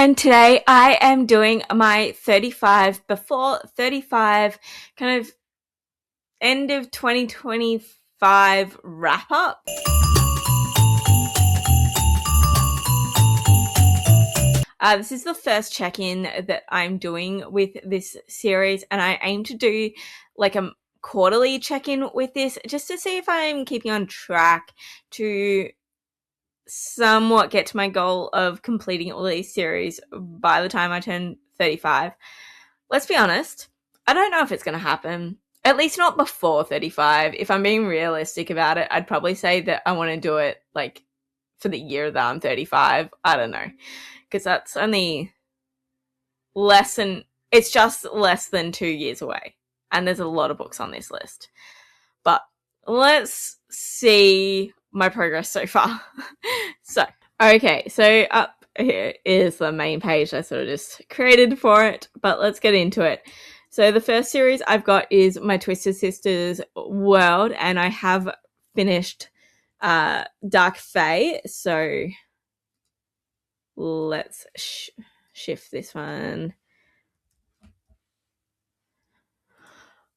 And today I am doing my 35 before 35 kind of end of 2025 wrap up. This is the first check-in that I'm doing with this series, and I aim to do like a quarterly check-in with this just to see if I'm keeping on track to somewhat get to my goal of completing all these series by the time I turn 35. Let's be honest, I don't know if it's going to happen. At least not before 35. If I'm being realistic about it, I'd probably say that I want to do it like for the year that I'm 35. I don't know. Because that's only it's just less than 2 years away. And there's a lot of books on this list. But let's see my progress so far. So up here is the main page I sort of just created for it, but let's get into it. So the first series I've got is my Twisted Sisters world, and I have finished Dark Fae, so let's shift this one.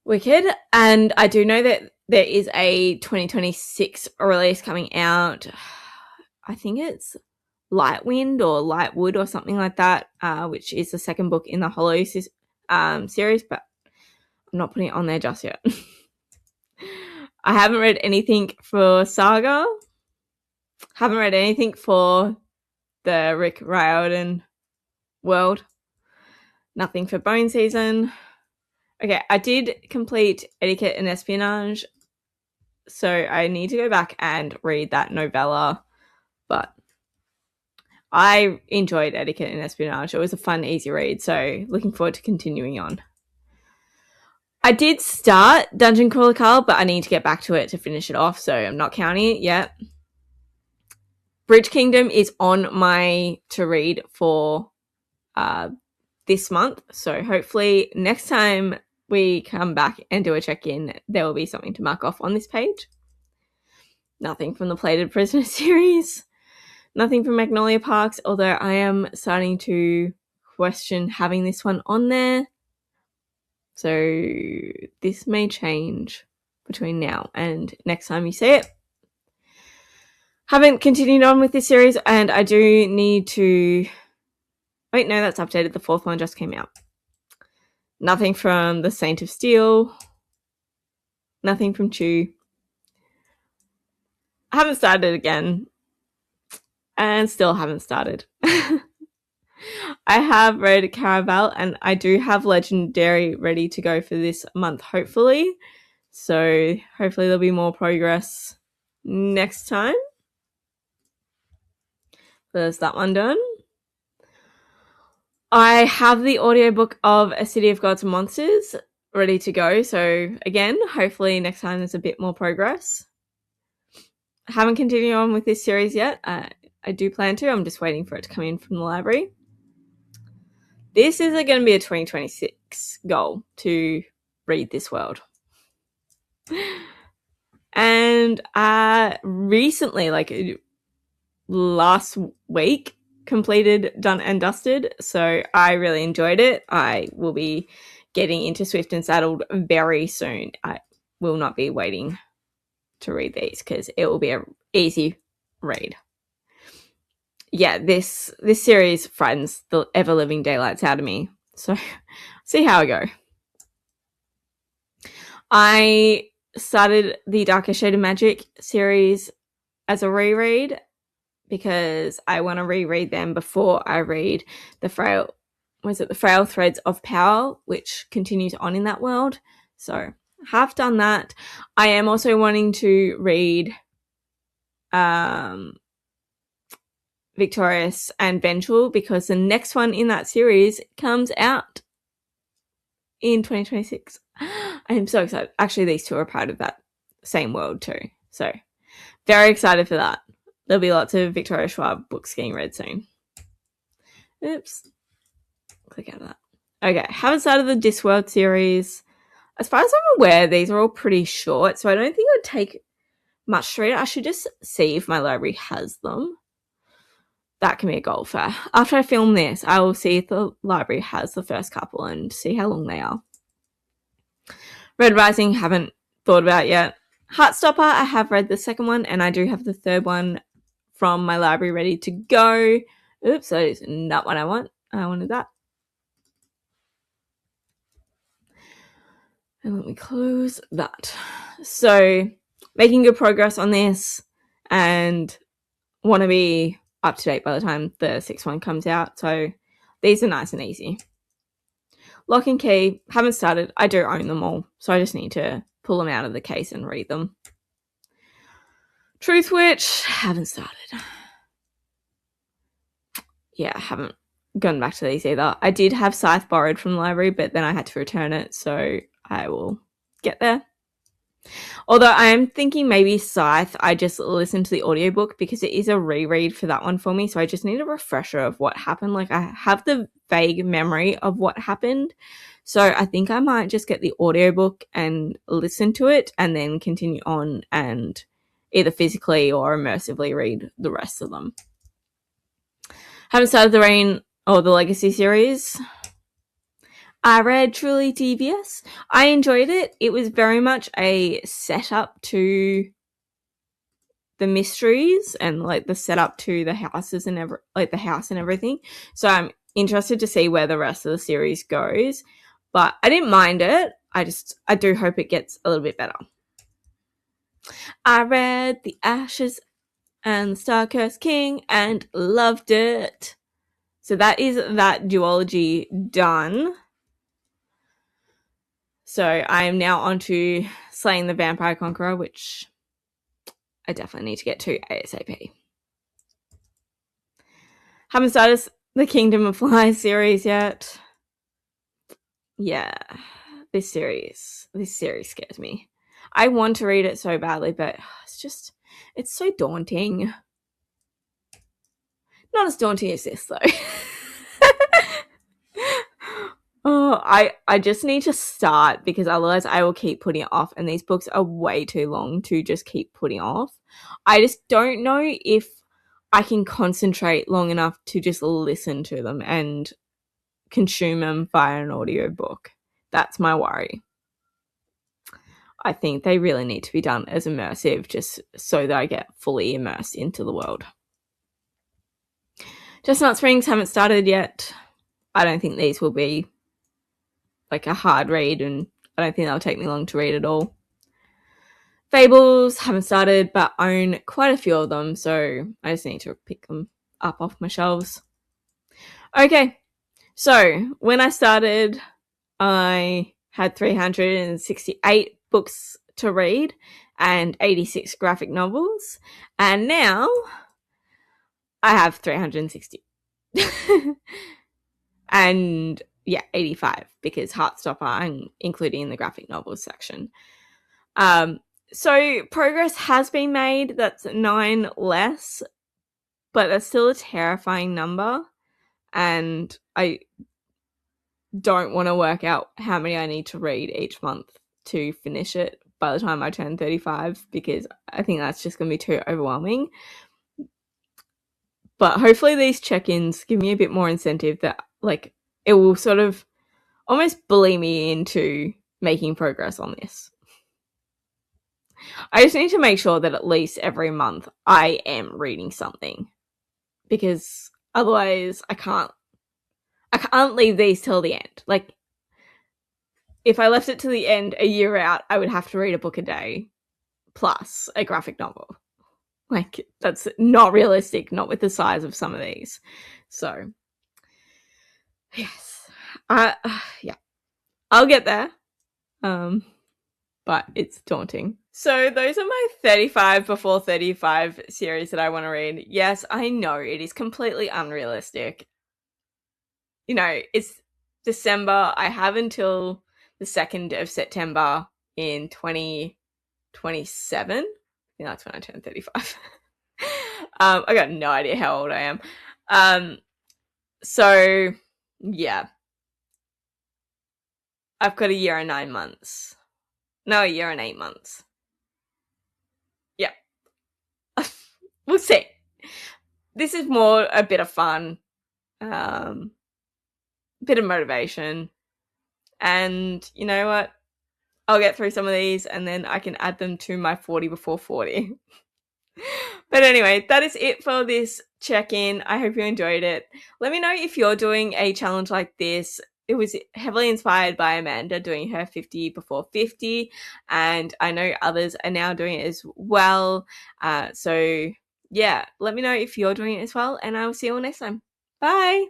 Wicked. And I do know that there is a 2026 release coming out. I think it's Lightwind or Lightwood or something like that, which is the second book in the Hollow series, but I'm not putting it on there just yet. I haven't read anything for Saga. Haven't read anything for the Rick Riordan world. Nothing for Bone Season. Okay, I did complete Etiquette and Espionage, so I need to go back and read that novella, but I enjoyed Etiquette and Espionage. It was a fun, easy read, so looking forward to continuing on. I did start Dungeon Crawler Carl, but I need to get back to it to finish it off, so I'm not counting it yet. Bridge Kingdom is on my to-read for this month, so hopefully next time we come back and do a check-in, there will be something to mark off on this page. Nothing from the Plated Prisoner series. Nothing from Magnolia Parks, although I am starting to question having this one on there. So this may change between now and next time you see it. Haven't continued on with this series, and I do need to... Wait, no, that's updated. The fourth one just came out. Nothing from The Saint of Steel. Nothing from Chew. I haven't started again. And still haven't started. I have read Caraval, and I do have Legendary ready to go for this month, hopefully. So hopefully there'll be more progress next time. There's that one done. I have the audiobook of A City of Gods and Monsters ready to go. So again, hopefully next time there's a bit more progress. I haven't continued on with this series yet. I do plan to. I'm just waiting for it to come in from the library. This is going to be a 2026 goal to read this world. And recently, like last week, completed Done and Dusted. So I really enjoyed it. I will be getting into Swift and Saddled very soon. I will not be waiting to read these because it will be an easy read. Yeah, this series frightens the ever-living daylights out of me. So, see how I go. I started the Darker Shade of Magic series as a reread because I want to reread them before I read the Frail Threads of Power, which continues on in that world. So, have done that. I am also wanting to read Victorious and Vengeful because the next one in that series comes out in 2026. I am so excited. Actually, these two are part of that same world too. So, very excited for that. There'll be lots of Victoria Schwab books getting read soon. Oops. Click out of that. Okay, haven't started the Discworld series. As far as I'm aware, these are all pretty short, so I don't think it would take much to read. I should just see if my library has them. that can be a goal for after I film this. I will see if the library has the first couple and see how long they are. Red Rising, haven't thought about yet. Heartstopper, I have read the second one, and I do have the third one from my library ready to go. Oops, that is not what I want. I wanted that. And let me close that. So, making good progress on this and want to be up to date by the time the sixth one comes out. So, these are nice and easy. Lock and Key, haven't started. I do own them all, so I just need to pull them out of the case and read them. Truth Witch, haven't started. Yeah, I haven't gone back to these either. I did have Scythe borrowed from the library, but then I had to return it, so I will get there. Although I am thinking maybe Scythe, I just listen to the audiobook because it is a reread for that one for me, so I just need a refresher of what happened. Like, I have the vague memory of what happened, so I think I might just get the audiobook and listen to it and then continue on and either physically or immersively read the rest of them. Haven't started the Reign or the Legacy series. I read Truly Devious. I enjoyed it. It was very much a setup to the mysteries and like the setup to the houses and the house and everything. So I'm interested to see where the rest of the series goes. But I didn't mind it. I do hope it gets a little bit better. I read The Ashes and the Star-Cursed King and loved it. So that is that duology done. So I am now on to Slaying the Vampire Conqueror, which I definitely need to get to ASAP. Haven't started the Kingdom of Flies series yet. Yeah, this series scares me. I want to read it so badly, but it's so daunting. Not as daunting as this, though. Oh, I just need to start because otherwise I will keep putting it off, and these books are way too long to just keep putting off. I just don't know if I can concentrate long enough to just listen to them and consume them via an audiobook. That's my worry. I think they really need to be done as immersive just so that I get fully immersed into the world. Chestnut Springs haven't started yet. I don't think these will be like a hard read, and I don't think they'll take me long to read at all. Fables haven't started, but own quite a few of them, so I just need to pick them up off my shelves. Okay, so when I started, I had 368 books to read and 86 graphic novels, and now I have 360. And yeah, 85 because Heartstopper I'm including in the graphic novels section. So progress has been made. That's 9 less, but that's still a terrifying number. And I don't want to work out how many I need to read each month to finish it by the time I turn 35 because I think that's just going to be too overwhelming. But hopefully these check-ins give me a bit more incentive that like it will sort of almost bully me into making progress on this. I just need to make sure that at least every month I am reading something because otherwise I can't leave these till the end. Like if I left it to the end a year out, I would have to read a book a day plus a graphic novel. Like that's not realistic, not with the size of some of these. So yes, yeah, I'll get there. But it's daunting. So those are my 35 before 35 series that I want to read. Yes, I know it is completely unrealistic. You know, it's December. I have until the 2nd of September in 2027. I think that's when I turn 35. I got no idea how old I am. So yeah. I've got a year and 9 months. No, a year and 8 months. Yeah. We'll see. this is more a bit of fun, bit of motivation. And you know what? I'll get through some of these and then I can add them to my 40 before 40. But anyway, that is it for this check-in. I hope you enjoyed it. Let me know if you're doing a challenge like this. It was heavily inspired by Amanda doing her 50 before 50, and I know others are now doing it as well. So yeah, let me know if you're doing it as well, and I will see you all next time. Bye.